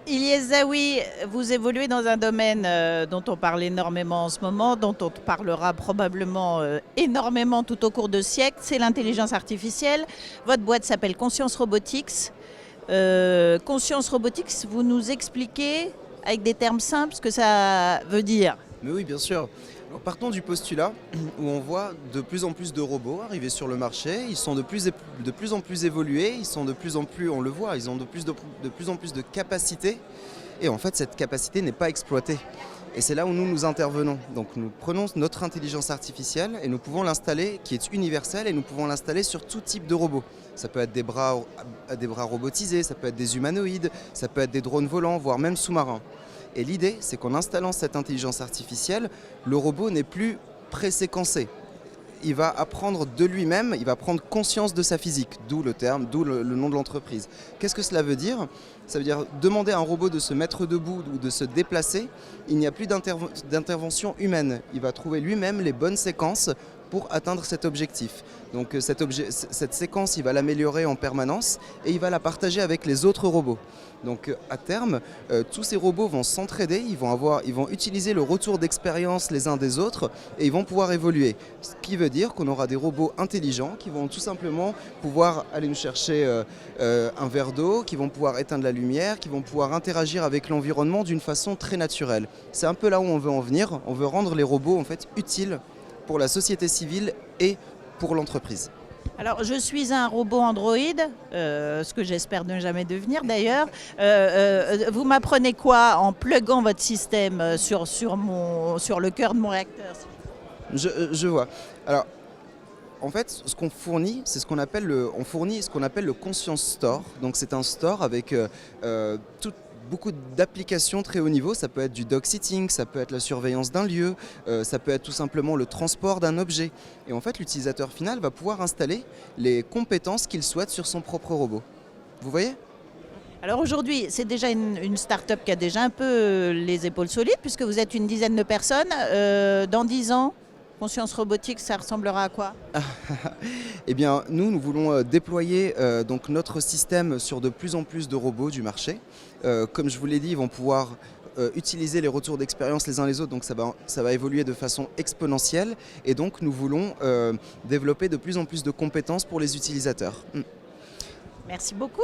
Ilyes Zaoui, vous évoluez dans un domaine dont on parle énormément en ce moment, dont on parlera probablement énormément tout au cours de siècles, c'est l'intelligence artificielle. Votre boîte s'appelle Conscience Robotics. Conscience Robotics, vous nous expliquez avec des termes simples ce que ça veut dire. Mais oui, bien sûr. Alors, partons du postulat où on voit de plus en plus de robots arriver sur le marché. Ils sont de plus en plus évolués, ils sont de plus en plus, on le voit, ils ont de plus en plus de capacités. Et en fait, cette capacité n'est pas exploitée. Et c'est là où nous intervenons. Donc nous prenons notre intelligence artificielle et nous pouvons l'installer, qui est universelle, et nous pouvons l'installer sur tout type de robots. Ça peut être des bras robotisés, ça peut être des humanoïdes, ça peut être des drones volants, voire même sous-marins. Et l'idée, c'est qu'en installant cette intelligence artificielle, le robot n'est plus préséquencé. Il va apprendre de lui-même, il va prendre conscience de sa physique, d'où le terme, d'où le nom de l'entreprise. Qu'est-ce que cela veut dire? Ça veut dire demander à un robot de se mettre debout ou de se déplacer, il n'y a plus d'intervention humaine. Il va trouver lui-même les bonnes séquences pour atteindre cet objectif. Donc cette séquence, il va l'améliorer en permanence et il va la partager avec les autres robots. Donc à terme, tous ces robots vont s'entraider, ils vont utiliser le retour d'expérience les uns des autres et ils vont pouvoir évoluer. Ce qui veut dire qu'on aura des robots intelligents qui vont tout simplement pouvoir aller nous chercher un verre d'eau, qui vont pouvoir éteindre la lumière, qui vont pouvoir interagir avec l'environnement d'une façon très naturelle. C'est un peu là où on veut en venir. On veut rendre les robots en fait utiles pour la société civile et pour l'entreprise. Alors, je suis un robot Android, ce que j'espère ne jamais devenir d'ailleurs. Vous m'apprenez quoi en pluguant votre système sur le cœur de mon réacteur? Je vois. Alors, en fait, ce qu'on fournit, c'est on fournit ce qu'on appelle le Conscience Store. Donc, c'est un store avec beaucoup d'applications très haut niveau. Ça peut être du dog sitting, ça peut être la surveillance d'un lieu, ça peut être tout simplement le transport d'un objet. Et en fait, l'utilisateur final va pouvoir installer les compétences qu'il souhaite sur son propre robot. Vous voyez? Alors aujourd'hui, c'est déjà une start-up qui a déjà un peu les épaules solides, puisque vous êtes une dizaine de personnes. Dans 10 ans, Conscience Robotique, ça ressemblera à quoi? Eh bien, nous voulons déployer donc notre système sur de plus en plus de robots du marché. Comme je vous l'ai dit, ils vont pouvoir utiliser les retours d'expérience les uns les autres, donc ça va évoluer de façon exponentielle. Et donc, nous voulons développer de plus en plus de compétences pour les utilisateurs. Merci beaucoup.